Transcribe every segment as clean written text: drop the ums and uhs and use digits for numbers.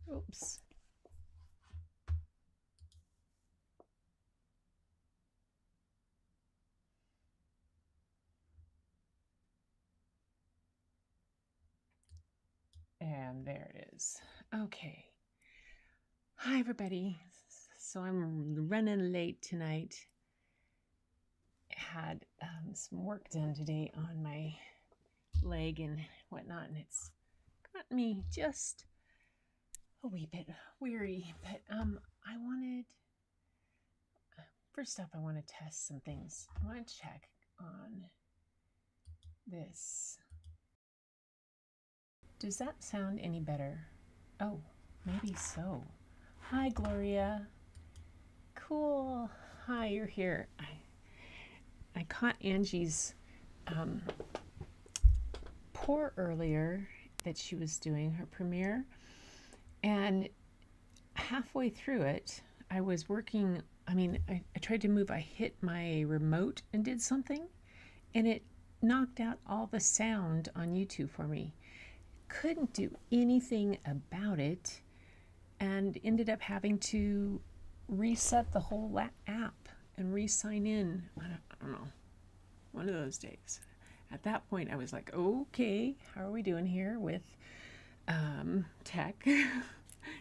Oops. And there it is. Okay. Hi, everybody. So I'm running late tonight. Had some work done today on my leg and whatnot, and it's got me just a wee bit weary. But I wanted, first off, I want to test some things. I want to check on this. Does that sound any better? Oh, maybe so. Hi, Gloria. Cool. Hi, you're here. I caught Angie's pour earlier that she was doing her premiere, and halfway through it, I was working. I tried to move. I hit my remote and did something, and it knocked out all the sound on YouTube for me. Couldn't do anything about it, and ended up having to reset the whole app and re-sign in. I don't know, one of those days. At that point, I was like, okay, how are we doing here with tech?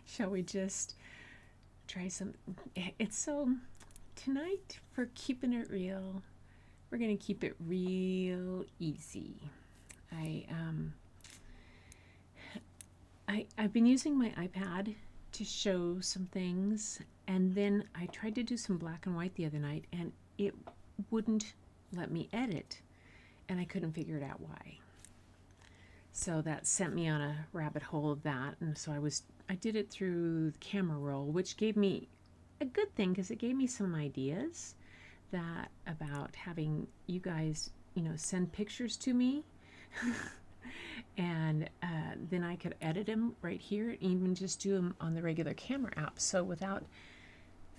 Shall we just try some? It's so, tonight, for keeping it real, we're going to keep it real easy. I've been using my iPad to show some things, and then I tried to do some black and white the other night, and it wouldn't let me edit, and I couldn't figure it out why. So that sent me on a rabbit hole of that, and so I did it through the camera roll, which gave me a good thing because it gave me some ideas that about having you guys, send pictures to me. And then I could edit them right here and even just do them on the regular camera app. So without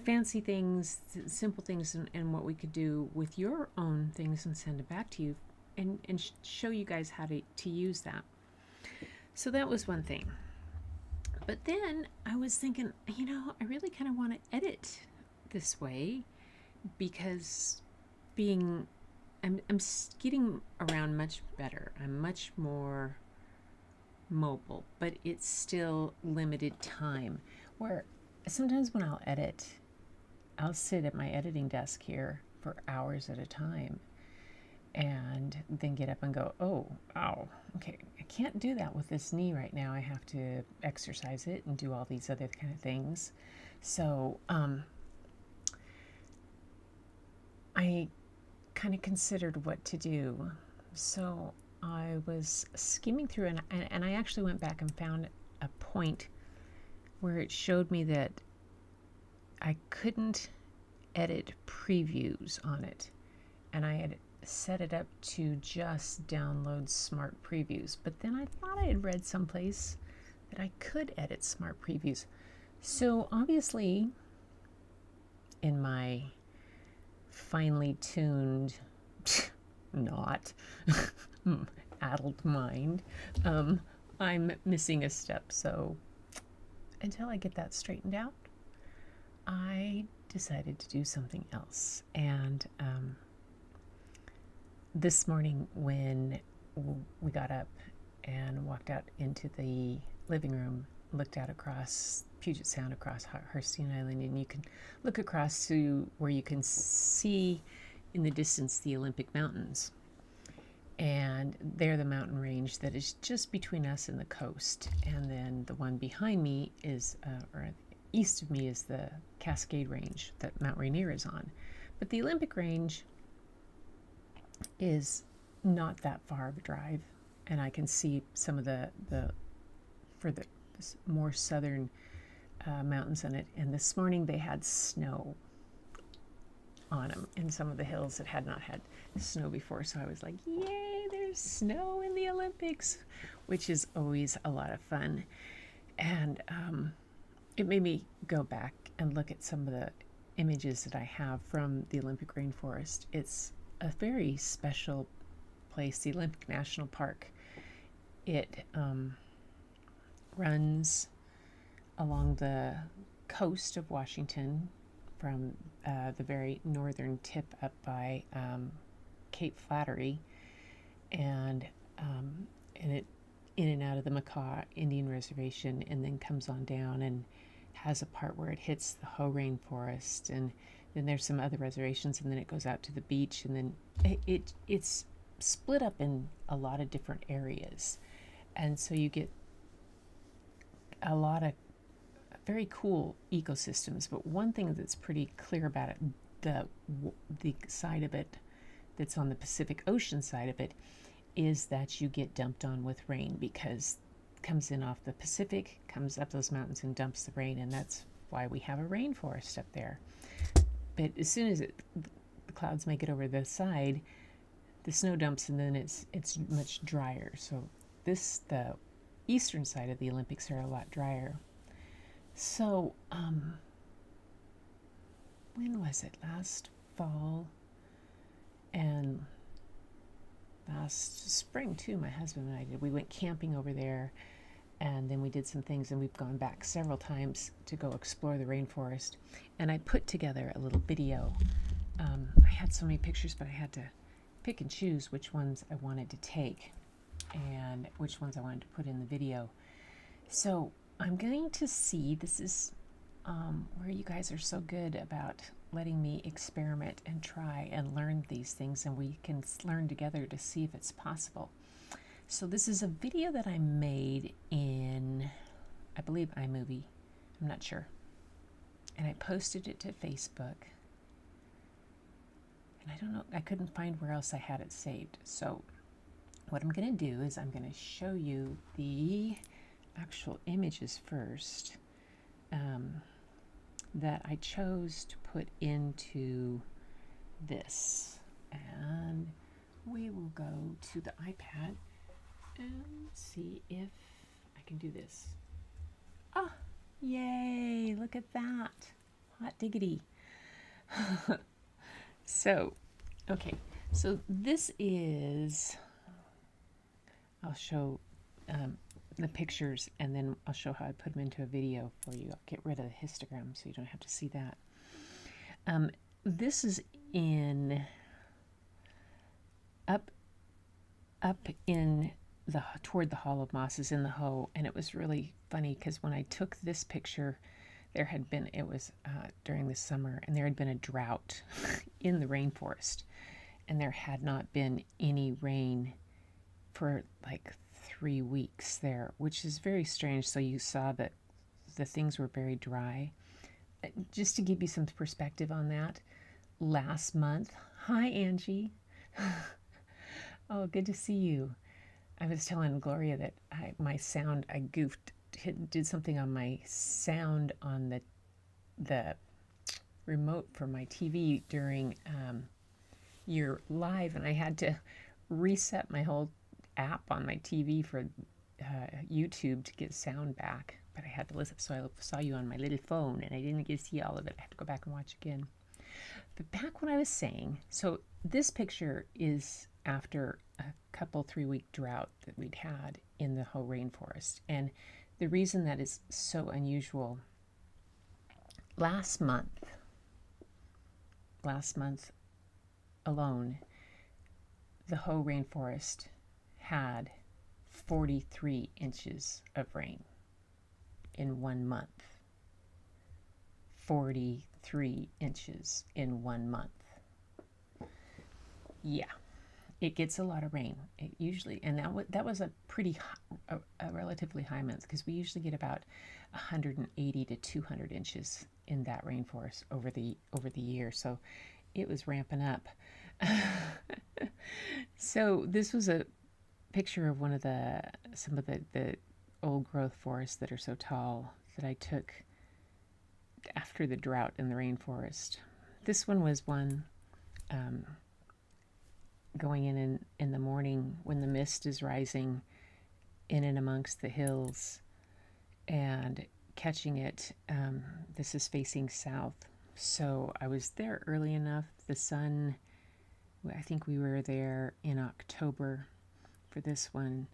fancy things, simple things, and what we could do with your own things and send it back to you and show you guys how to use that. So that was one thing. But then I was thinking, I really kind of want to edit this way because I'm getting around much better. I'm much more mobile, but it's still limited time. Where sometimes when I'll edit, I'll sit at my editing desk here for hours at a time and then get up and go, oh, ow, okay, I can't do that with this knee right now. I have to exercise it and do all these other kind of things. So I kind of considered what to do. So I was skimming through, and I actually went back and found a point where it showed me that I couldn't edit previews on it, and I had set it up to just download smart previews. But then I thought I had read someplace that I could edit smart previews. So obviously, in my finely tuned, not addled mind, I'm missing a step. So until I get that straightened out, I decided to do something else. And this morning when we got up and walked out into the living room, looked out across Puget Sound, across Hearthstone Island, and you can look across to where you can see in the distance the Olympic Mountains. And they're the mountain range that is just between us and the coast. And then the one behind me is, or east of me, is the Cascade Range that Mount Rainier is on. But the Olympic Range is not that far of a drive, and I can see some of the more southern mountains in it. And this morning they had snow on them in some of the hills that had not had snow before. So I was like, yay, there's snow in the Olympics, which is always a lot of fun. And it made me go back and look at some of the images that I have from the Olympic Rainforest. It's a very special place, the Olympic National Park. It runs along the coast of Washington from the very northern tip up by Cape Flattery, and it in and out of the Macaw Indian Reservation, and then comes on down and has a part where it hits the Hoh Rainforest, and then there's some other reservations, and then it goes out to the beach, and then it's split up in a lot of different areas, and so you get a lot of very cool ecosystems. But one thing that's pretty clear about it, the side of it that's on the Pacific Ocean side of it, is that you get dumped on with rain, because it comes in off the Pacific, comes up those mountains and dumps the rain, and that's why we have a rainforest up there. But as soon as the clouds make it over the side, the snow dumps, and then it's much drier. So the eastern side of the Olympics are a lot drier. So when was it? Last fall and last spring too, my husband and I did. We went camping over there, and then we did some things, and we've gone back several times to go explore the rainforest. And I put together a little video. I had so many pictures, but I had to pick and choose which ones I wanted to take and which ones I wanted to put in the video. So I'm going to see, this is where you guys are so good about letting me experiment and try and learn these things, and we can learn together to see if it's possible. So this is a video that I made in, I believe, iMovie. I'm not sure. And I posted it to Facebook. And I don't know, I couldn't find where else I had it saved. So what I'm going to do is I'm going to show you the actual images first that I chose to put into this. And we will go to the iPad and see if I can do this. Ah, yay, look at that. Hot diggity. So, okay, so this is, I'll show the pictures, and then I'll show how I put them into a video for you. I'll get rid of the histogram so you don't have to see that. This is in up in the toward the Hall of Mosses in the Hoh, and it was really funny because when I took this picture, it was during the summer, and there had been a drought in the rainforest, and there had not been any rain for like 3 weeks there, which is very strange. So you saw that the things were very dry. Just to give you some perspective on that, last month, hi Angie. Oh, good to see you. I was telling Gloria that I goofed, did something on my sound on the remote for my TV during your live, and I had to reset my whole app on my TV for YouTube to get sound back. But I had to listen, so I saw you on my little phone, and I didn't get to see all of it. I had to go back and watch again. But back when I was saying, so this picture is after a couple 3-week drought that we'd had in the Hoh Rainforest. And the reason that is so unusual, last month alone, the Hoh Rainforest had 43 inches of rain in 1 month. 43 inches in 1 month. Yeah, it gets a lot of rain. It usually, and that was a relatively high month, because we usually get about 180 to 200 inches in that rainforest over the year. So it was ramping up. So this was a picture of some of the old growth forests that are so tall that I took after the drought in the rainforest. This one was one going in the morning when the mist is rising in and amongst the hills and catching it. This is facing south, so I was there early enough. The sun, I think we were there in October for this one,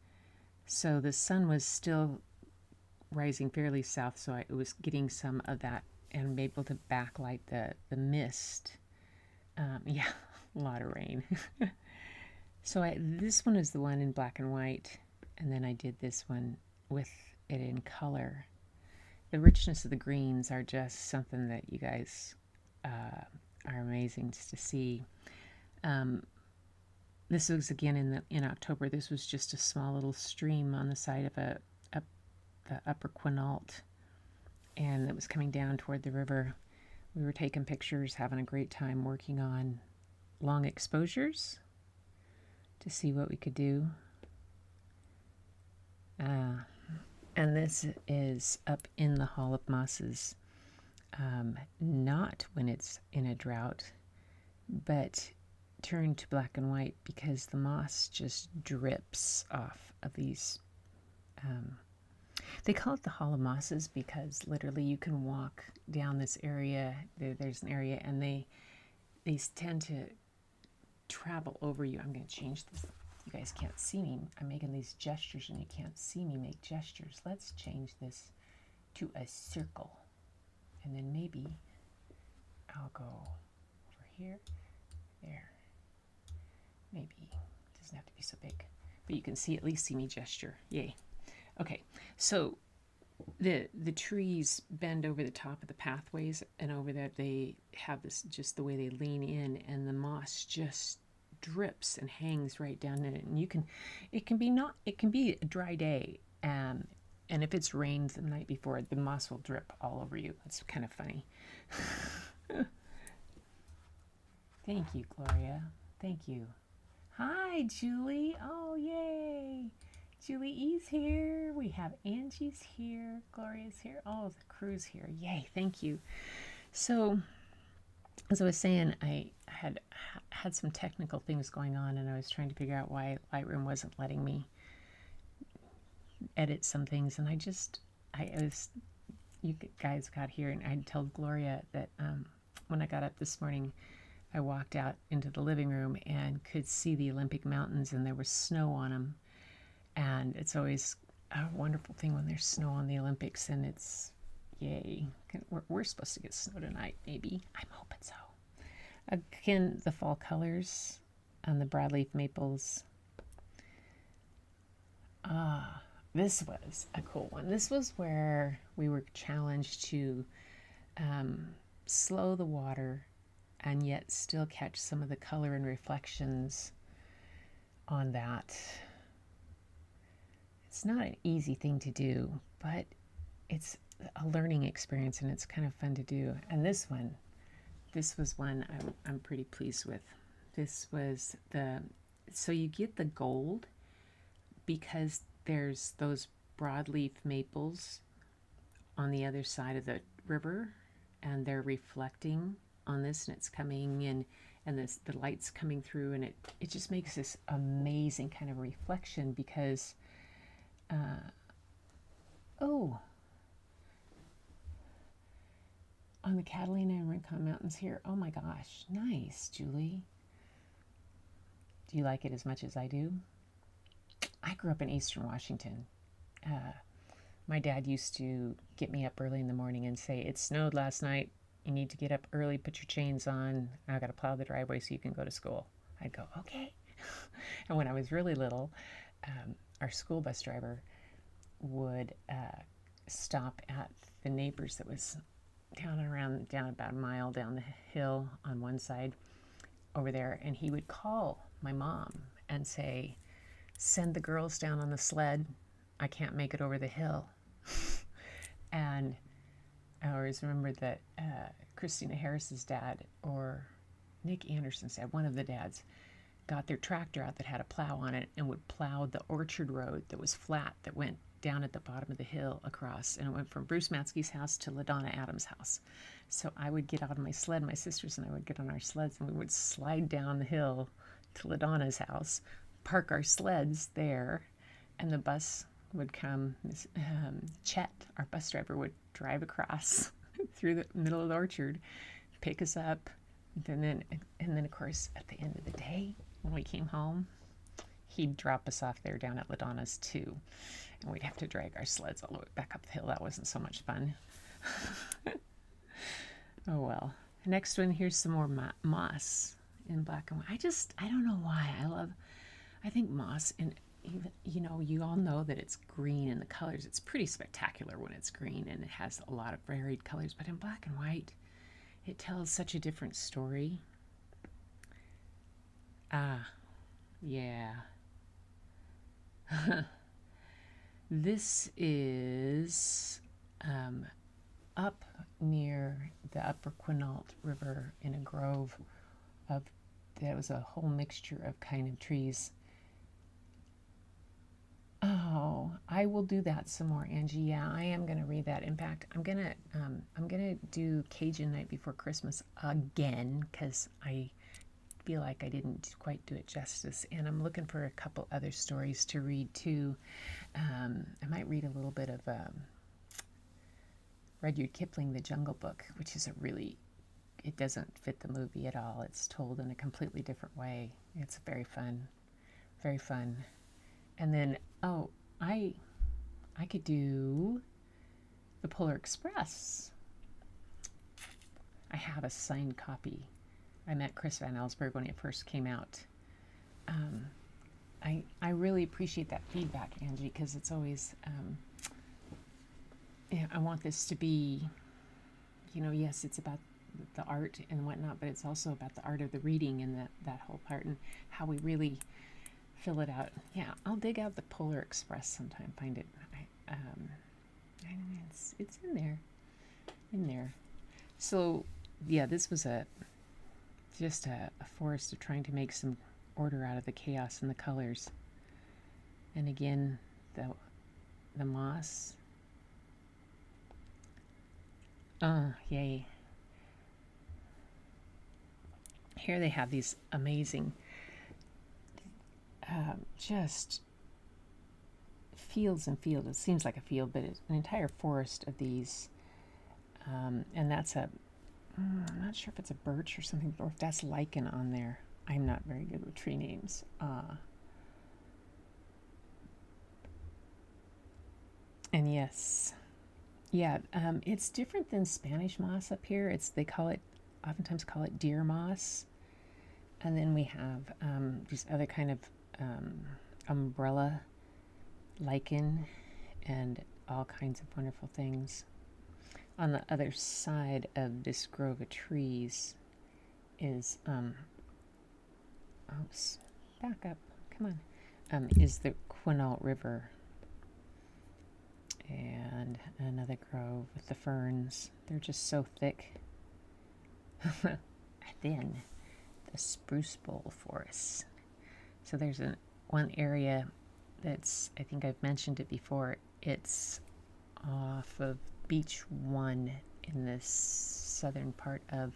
so the sun was still rising fairly south, so it was getting some of that and I'm able to backlight the mist. Yeah, a lot of rain. So this one is the one in black and white, and then I did this one with it in color. The richness of the greens are just something that you guys are amazing to see. This was again in October. This was just a small little stream on the side of the upper Quinault, and it was coming down toward the river. We were taking pictures, having a great time working on long exposures to see what we could do. And this is up in the Hall of Mosses, not when it's in a drought, but turned to black and white because the moss just drips off of these. They call it the Hall of Mosses because literally you can walk down this area. There's an area, and they tend to travel over you. I'm going to change this. You guys can't see me. I'm making these gestures, and you can't see me make gestures. Let's change this to a circle, and then maybe I'll go over here, there. Maybe it doesn't have to be so big, but you can see, at least see me gesture. Yay. Okay, so the trees bend over the top of the pathways, and over there they have this, just the way they lean in, and the moss just drips and hangs right down in it. And it can be a dry day, and if it's rained the night before, the moss will drip all over you. It's kind of funny. Thank you, Gloria. Thank you. Hi, Julie. Oh, yay. Julie E's here. We have Angie's here. Gloria's here. Oh, the crew's here. Yay, thank you. So, as I was saying, I had some technical things going on, and I was trying to figure out why Lightroom wasn't letting me edit some things. And you guys got here, and I told Gloria that when I got up this morning, I walked out into the living room and could see the Olympic Mountains, and there was snow on them. And it's always a wonderful thing when there's snow on the Olympics, and it's yay. We're supposed to get snow tonight, maybe. I'm hoping so. Again, the fall colors on the broadleaf maples. This was a cool one. This was where we were challenged to slow the water and yet still catch some of the color and reflections on that. It's not an easy thing to do, but it's a learning experience, and it's kind of fun to do. And this was one I'm pretty pleased with. This was so you get the gold because there's those broadleaf maples on the other side of the river, and they're reflecting on this, and it's coming in, and the light's coming through, and it just makes this amazing kind of reflection because on the Catalina and Rincon Mountains here. Oh my gosh, nice, Julie. Do you like it as much as I do? I grew up in Eastern Washington. My dad used to get me up early in the morning and say, "It snowed last night. You need to get up early, put your chains on. I got to plow the driveway so you can go to school." I'd go, okay. And when I was really little, our school bus driver would stop at the neighbors that was down about a mile down the hill on one side over there, and he would call my mom and say, "Send the girls down on the sled. I can't make it over the hill." And I always remember that Christina Harris's dad, or Nick Anderson's dad, one of the dads, got their tractor out that had a plow on it and would plow the orchard road that was flat that went down at the bottom of the hill across, and it went from Bruce Matsky's house to LaDonna Adams' house. So I would get out of my sled, my sisters and I would get on our sleds, and we would slide down the hill to LaDonna's house, park our sleds there, and the bus would come. Chet, our bus driver, would drive across through the middle of the orchard, pick us up, and then of course at the end of the day when we came home, he'd drop us off there down at Ladonna's too, and we'd have to drag our sleds all the way back up the hill. That wasn't so much fun. Oh well. Next one, here's some more moss in black and white. I don't know why. I think moss, and even, you all know that it's green in the colors. It's pretty spectacular when it's green and it has a lot of varied colors, but in black and white, it tells such a different story. Ah, yeah. This is up near the Upper Quinault River in a grove of, that was a whole mixture of kind of trees. Oh, I will do that some more, Angie. Yeah, I am gonna read that. In fact, I'm gonna do Cajun Night Before Christmas again because I feel like I didn't quite do it justice, and I'm looking for a couple other stories to read too. I might read a little bit of Rudyard Kipling, The Jungle Book, which is it doesn't fit the movie at all. It's told in a completely different way. It's very fun, very fun. And then, I could do The Polar Express. I have a signed copy. I met Chris Van Allsburg when it first came out. I really appreciate that feedback, Angie, because it's always, I want this to be, yes, it's about the art and whatnot, but it's also about the art of the reading and that whole part and how we really fill it out. Yeah, I'll dig out the Polar Express sometime, find it. It's in there. So, yeah, this was just a forest of trying to make some order out of the chaos and the colors. And again, the moss. Oh, yay. Here they have these amazing just fields and fields. It seems like a field, but it's an entire forest of these. And that's I'm not sure if it's a birch or something, or if that's lichen on there. I'm not very good with tree names. And yes, yeah, it's different than Spanish moss up here. They oftentimes call it deer moss. And then we have these other kind of umbrella lichen and all kinds of wonderful things. On the other side of this grove of trees is oops, back up, come on, is the Quinault River, and another grove with the ferns. They're just so thick. And then the spruce bowl forests. So there's one area that's, I think I've mentioned it before, it's off of Beach 1 in the southern part of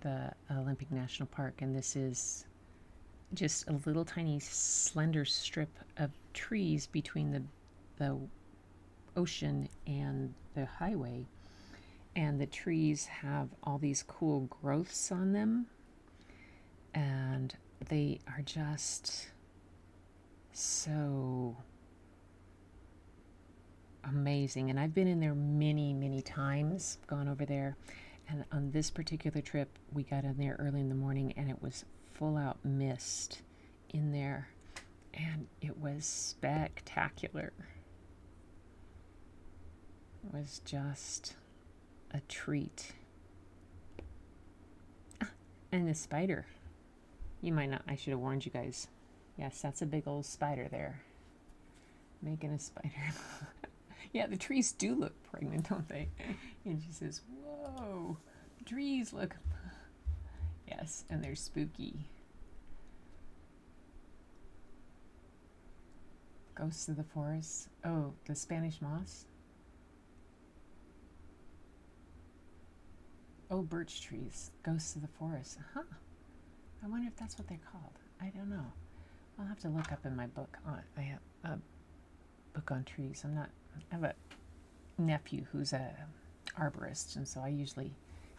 the Olympic National Park, and this is just a little tiny slender strip of trees between the ocean and the highway, and the trees have all these cool growths on them, and they are just so amazing. And I've been in there many times, gone over there, and on this particular trip we got in there early in the morning and it was full out mist in there, and it was spectacular. It was just a treat. And the spider, you might not, I should have warned you guys. Yes, that's a big old spider there, making a spider. Yeah, the trees do look pregnant, don't they? And she says, whoa, the trees look. Yes, and they're spooky. Ghosts of the forest. Oh, the Spanish moss. Oh, birch trees. Ghosts of the forest. Huh. I wonder if that's what they're called. I don't know. I'll have to look up in my book. I have a book on trees. I have a nephew who's a arborist, and so I usually,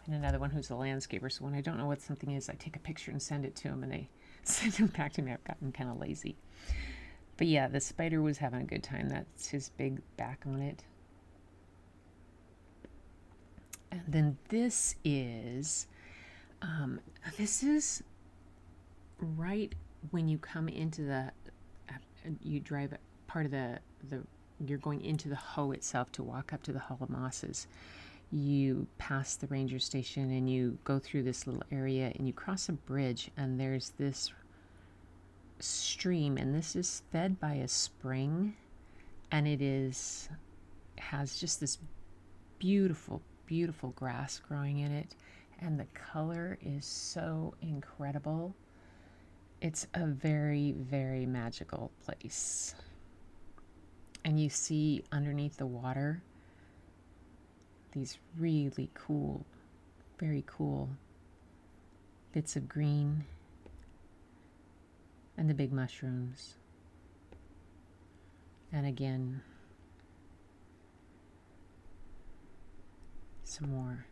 and another one who's a landscaper. So when I don't know what something is, I take a picture and send it to them, and they send him back to me. I've gotten kind of lazy. But yeah, the spider was having a good time. That's his big back on it. And then this is right when you come into you drive part of the you're going into the Hoe itself to walk up to the Hall of Mosses. You pass the ranger station and you go through this little area and you cross a bridge, and there's this stream, and this is fed by a spring, and has just this beautiful grass growing in it, and the color is so incredible. It's a very, very magical place. And you see underneath the water these really cool, very cool bits of green, and the big mushrooms. And again, some more.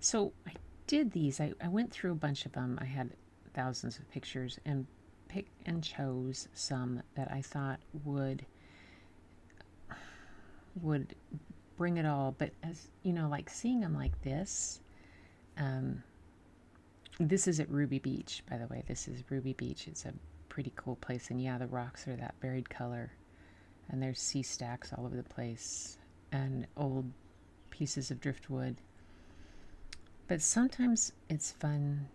So I did these. I went through a bunch of them. I had thousands of pictures and picked and chose some that I thought would bring it all. But as you know, like seeing them like this, this is at Ruby Beach, by the way. This is Ruby Beach. It's a pretty cool place. And yeah, the rocks are that varied color. And there's sea stacks all over the place. And old pieces of driftwood. But sometimes it's fun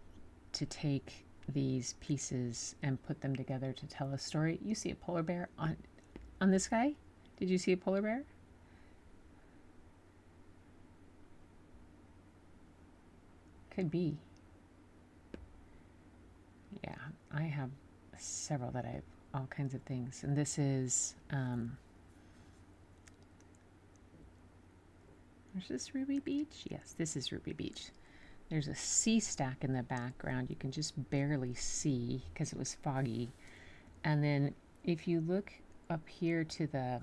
to take these pieces and put them together to tell a story. You see a polar bear on this guy? Did you see a polar bear? Could be. Yeah, I have several that I have all kinds of things. And this is, is this Ruby Beach? Yes, this is Ruby Beach. There's a sea stack in the background. You can just barely see because it was foggy. And then if you look up here to the,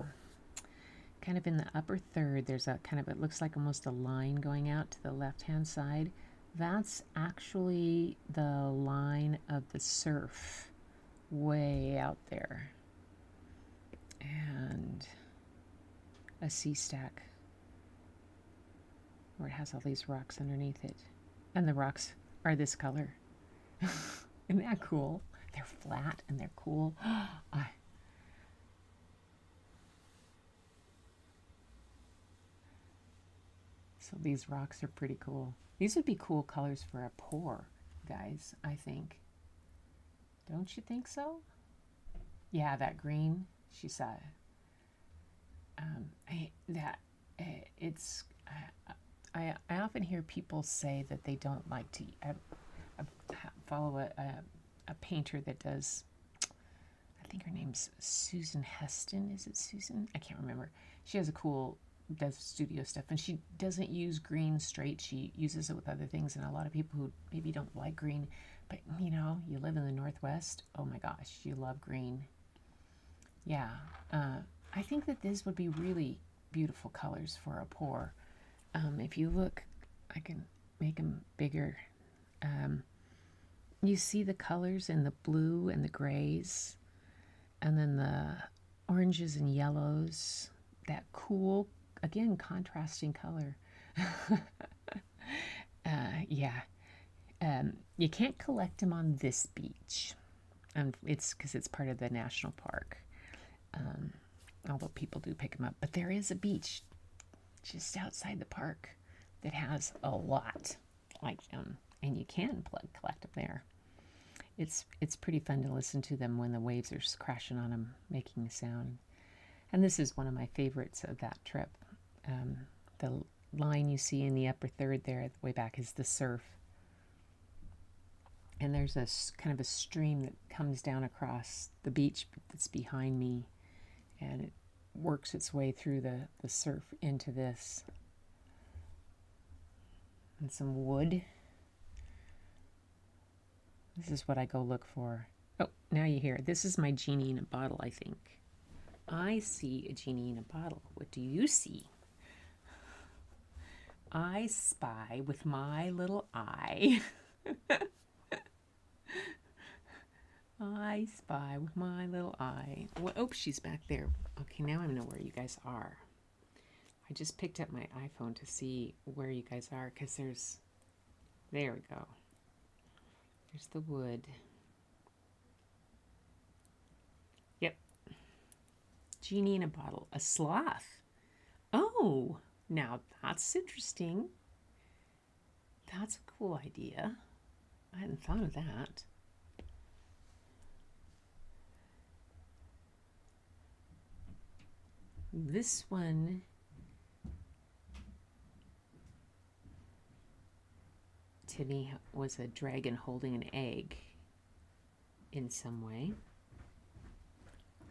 kind of in the upper third, there's a kind of, it looks like almost a line going out to the left-hand side. That's actually the line of the surf way out there. And a sea stack where it has all these rocks underneath it. And the rocks are this color. Isn't that cool? They're flat and they're cool. So these rocks are pretty cool. These would be cool colors for a pour, guys, I think. Don't you think so? Yeah, that green, she saw I often hear people say that they don't like to follow a painter that does, I think her name's Susan Heston. Is it Susan? I can't remember. She has does studio stuff, and she doesn't use green straight. She uses it with other things, and a lot of people who maybe don't like green, but you know, you live in the Northwest, oh my gosh, you love green. Yeah, I think that this would be really beautiful colors for a pour. If you look, I can make them bigger. You see the colors in the blue and the grays, and then the oranges and yellows, that cool, again, contrasting color. Yeah. You can't collect them on this beach. And it's because it's part of the national park. Although people do pick them up. But there is a beach just outside the park that has a lot like them, and you can collect them there. It's pretty fun to listen to them when the waves are crashing on them, making a sound. And this is one of my favorites of that trip. The line you see in the upper third there, way back, is the surf. And there's a kind of a stream that comes down across the beach that's behind me, and it works its way through the surf into this. And some wood. This is what I go look for. Oh, now you hear it. This is my genie in a bottle, I think. I see a genie in a bottle. What do you see? I spy with my little eye I spy with my little eye. Well, oh, she's back there. Okay, now I know where you guys are. I just picked up my iPhone to see where you guys are because there we go. There's the wood. Yep. Genie in a bottle. A sloth. Oh, now that's interesting. That's a cool idea. I hadn't thought of that. This one to me was a dragon holding an egg in some way.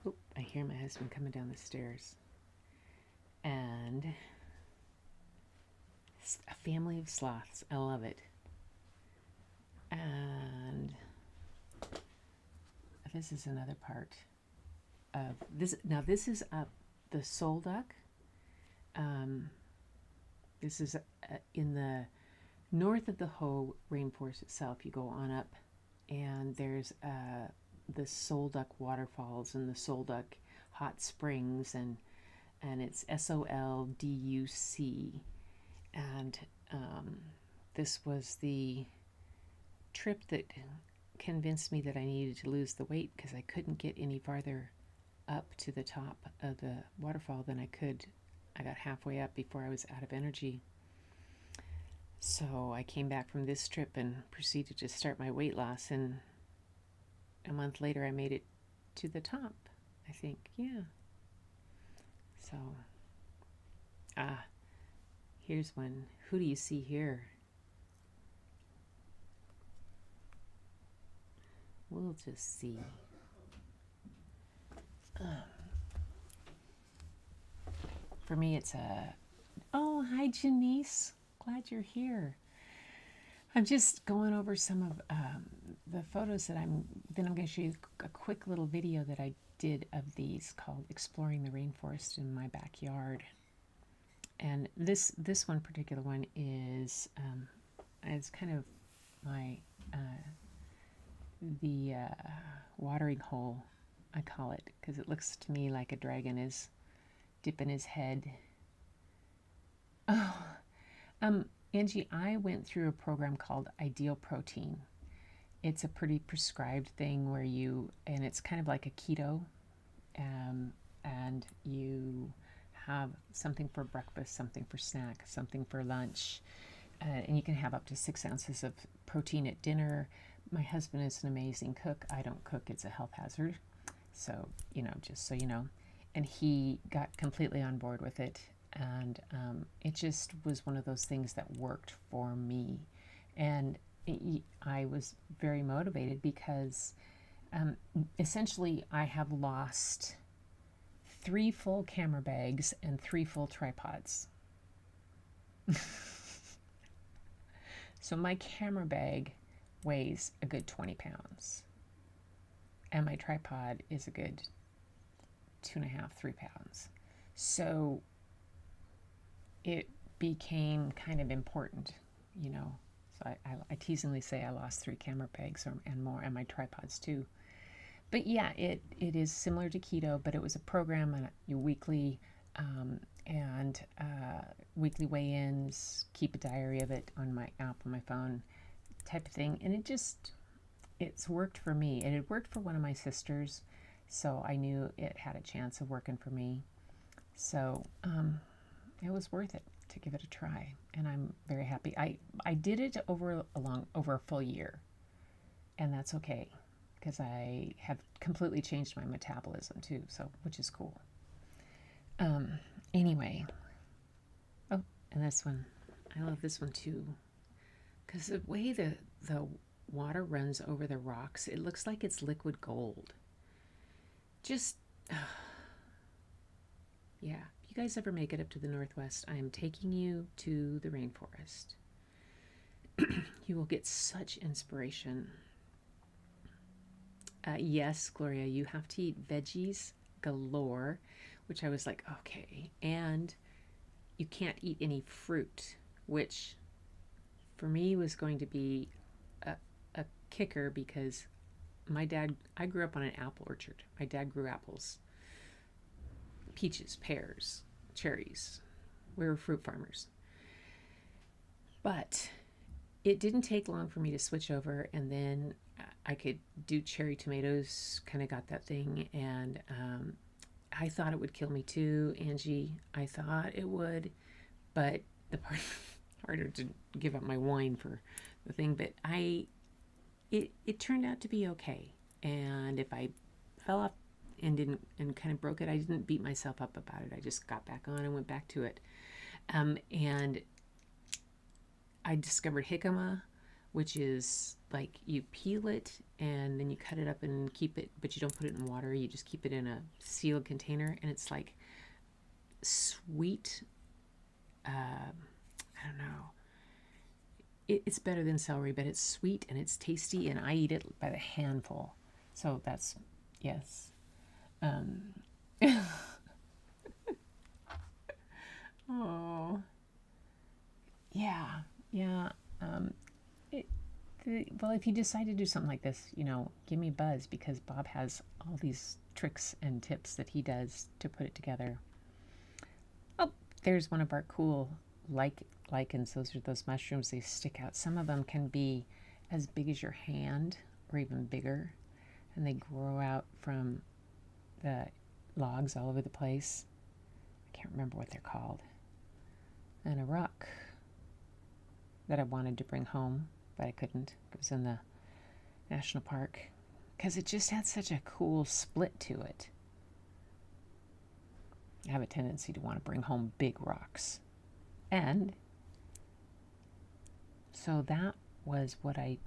Oh, I hear my husband coming down the stairs. And a family of sloths. I love it. And this is another part of this. Now this is up the soul duck. This is in the north of the Hoh rainforest itself. You go on up, and there's the Soul Duck waterfalls and the Soul Duck hot springs, and it's SOLDUC. And this was the trip that convinced me that I needed to lose the weight because I couldn't get any farther up to the top of the waterfall than I could. I got halfway up before I was out of energy. So I came back from this trip and proceeded to start my weight loss, and a month later I made it to the top, I think. Yeah. So, here's one. Who do you see here? We'll just see. For me, it's a... Oh, hi, Janice. Glad you're here. I'm just going over some of the photos that then I'm going to show you a quick little video that I did of these called Exploring the Rainforest in My Backyard. And this one particular one is it's kind of my the watering hole, I call it, because it looks to me like a dragon is dipping his head. Oh, Angie, I went through a program called Ideal Protein. It's a pretty prescribed thing where and it's kind of like a keto, and you have something for breakfast, something for snack, something for lunch, and you can have up to 6 ounces of protein at dinner. My husband is an amazing cook. I don't cook. It's a health hazard. So, just so you know. And he got completely on board with it. And it just was one of those things that worked for me. And I was very motivated because essentially I have lost 3 full camera bags and 3 full tripods. So my camera bag weighs a good 20 pounds. And my tripod is a good 2.5, 3 pounds. So it became kind of important, So I teasingly say I lost 3 camera bags and more, and my tripods too. But yeah, it is similar to keto, but it was a program on your weekly weekly weigh-ins, keep a diary of it on my app on my phone type of thing. And it's worked for me. It had worked for one of my sisters, so I knew it had a chance of working for me. So it was worth it to give it a try, and I'm very happy. I did it over a full year, and that's okay because I have completely changed my metabolism too, so which is cool. Anyway, oh, and this one, I love this one too, because the way the water runs over the rocks, it looks like it's liquid gold. Just yeah. If you guys ever make it up to the Northwest, I am taking you to the rainforest. You will get such inspiration. Yes, Gloria, you have to eat veggies galore, which I was like, okay. And you can't eat any fruit, which for me was going to be a kicker because I grew up on an apple orchard. My dad grew apples, peaches, pears, cherries. We were fruit farmers. But it didn't take long for me to switch over, and then I could do cherry tomatoes, kind of got that thing, and I thought it would kill me too, Angie. I thought it would, but the part harder to give up my wine for the thing, but it turned out to be okay. And if I fell off and kind of broke it, I didn't beat myself up about it. I just got back on and went back to it. And I discovered jicama, which is like you peel it and then you cut it up and keep it, but you don't put it in water. You just keep it in a sealed container, and it's like sweet. I don't know. It's better than celery, but it's sweet and it's tasty, and I eat it by the handful. So that's, yes. Oh, yeah, yeah. Well, if you decide to do something like this, give me a buzz, because Bob has all these tricks and tips that he does to put it together. Oh, there's one of our cool lichens. Those are those mushrooms. They stick out. Some of them can be as big as your hand or even bigger, and they grow out from the logs all over the place. I can't remember what they're called. And a rock that I wanted to bring home, but I couldn't. It was in the national park because it just had such a cool split to it. I have a tendency to want to bring home big rocks. And so that was what I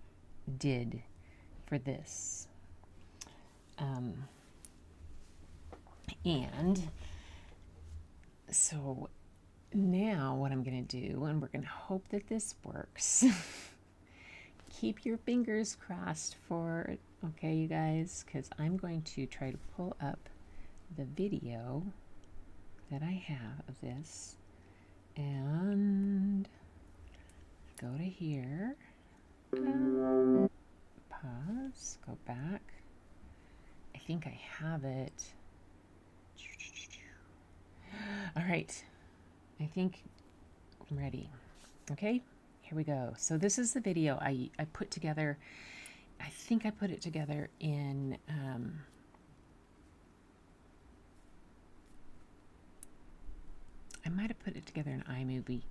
did for this. And so now what I'm going to do, and we're going to hope that this works. Keep your fingers crossed for it, okay, you guys? Because I'm going to try to pull up the video that I have of this. And go to here. Pause. Go back. I think I have it. All right. I think I'm ready. Okay, here we go. So this is the video I put together. I think I put it together in I might have put it together in iMovie.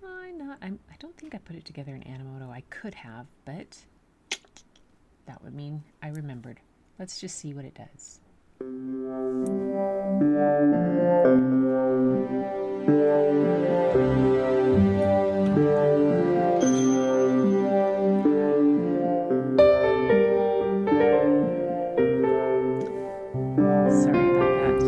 I don't think I put it together in Animoto. I could have, but that would mean I remembered. Let's just see what it does. Sorry about that.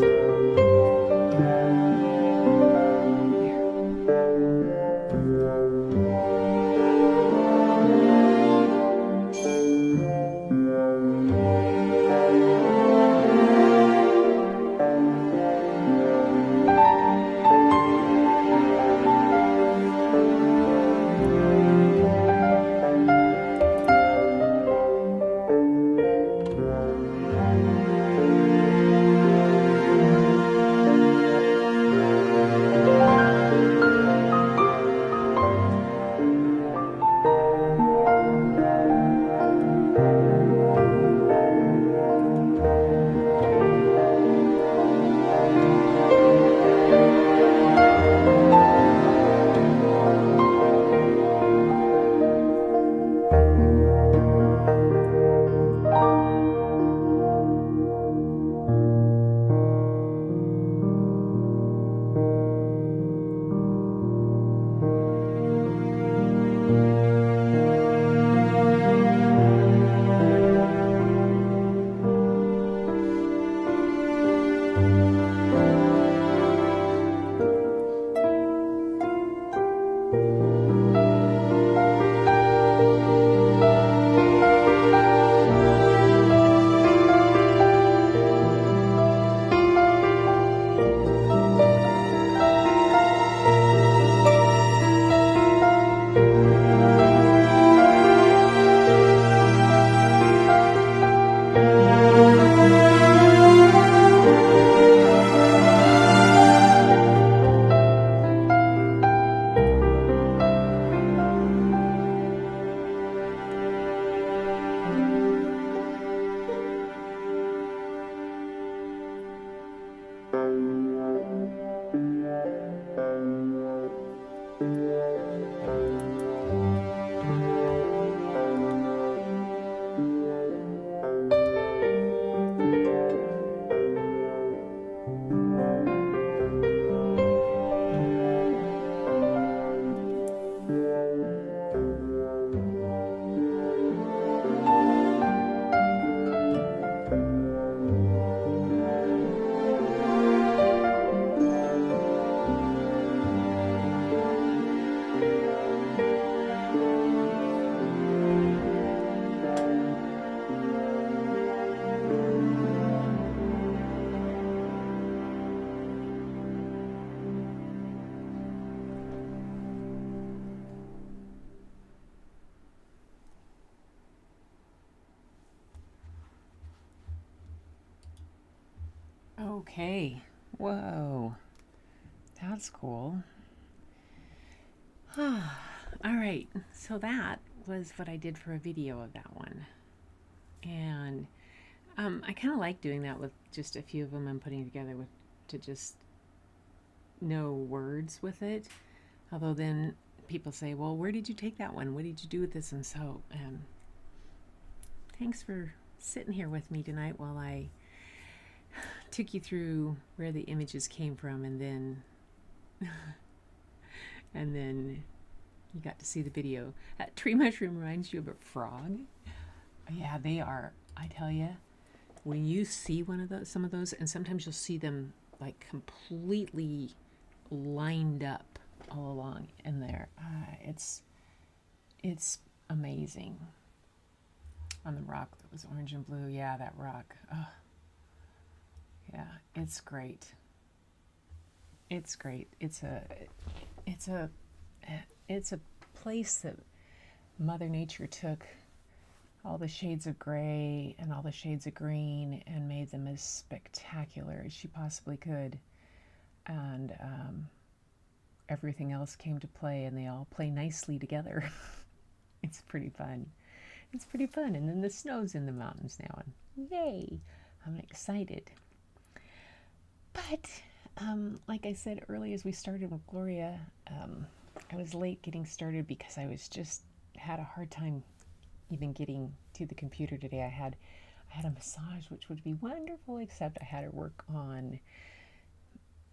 Okay. Whoa. That's cool. All right. So that was what I did for a video of that one. And I kind of like doing that with just a few of them I'm putting together with to just know words with it. Although then people say, well, where did you take that one? What did you do with this? And so, thanks for sitting here with me tonight while I took you through where the images came from, and then and then you got to see the video. That tree mushroom reminds you of a frog. Yeah, they are. I tell you, when you see one of those, some of those, and sometimes you'll see them like completely lined up all along in there. It's amazing. On the rock that was orange and blue, yeah, that rock. Oh, yeah, it's great. It's great. It's a place that Mother Nature took all the shades of gray and all the shades of green and made them as spectacular as she possibly could. And everything else came to play, and they all play nicely together. It's pretty fun. It's pretty fun. And then the snow's in the mountains now, and yay, I'm excited. But like I said earlier, as we started with Gloria, I was late getting started because I was just had a hard time even getting to the computer today. I had a massage, which would be wonderful, except I had to work on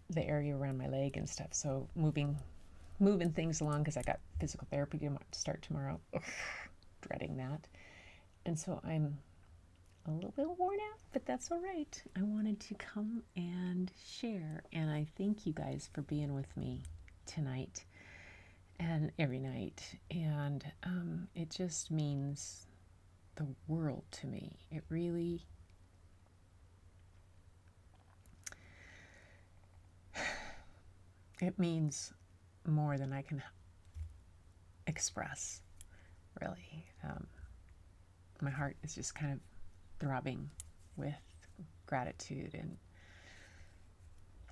the area around my leg and stuff. So moving things along, because I got physical therapy to start tomorrow. Ugh, dreading that. And so I'm a little bit worn out, but that's all right. I wanted to come and share, and I thank you guys for being with me tonight and every night. And it just means the world to me. It really it means more than I can express, really. My heart is just kind of throbbing with gratitude and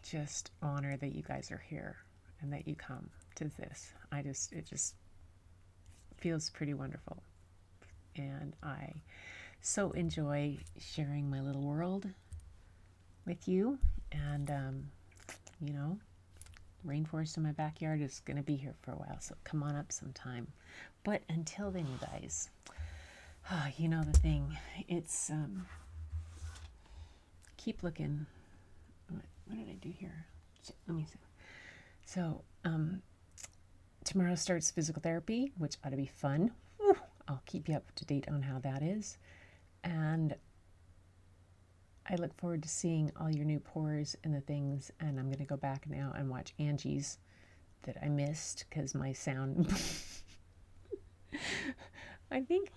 just honor that you guys are here and that you come to this. It just feels pretty wonderful. And I so enjoy sharing my little world with you. And, Rainforest in my backyard is going to be here for a while, so come on up sometime. But until then, you guys, you know the thing. It's keep looking. What did I do here? Let me see. So tomorrow starts physical therapy, which ought to be fun. Whew. I'll keep you up to date on how that is. And I look forward to seeing all your new pours and the things, and I'm going to go back now and watch Angie's that I missed because my sound... I think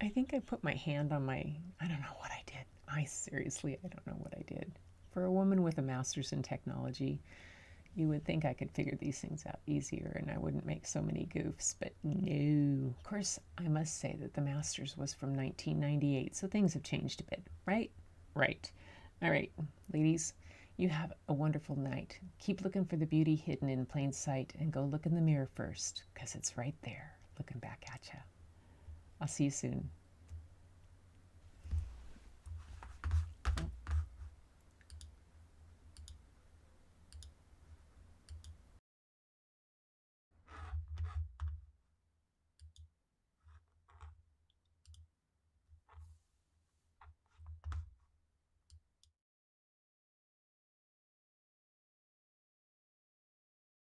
I put my hand on my... I don't know what I did. I don't know what I did. For a woman with a master's in technology, you would think I could figure these things out easier and I wouldn't make so many goofs, but no. Of course, I must say that the master's was from 1998, so things have changed a bit, right? Right. All right, ladies, you have a wonderful night. Keep looking for the beauty hidden in plain sight, and go look in the mirror first, because it's right there, looking back at you. I'll see you soon.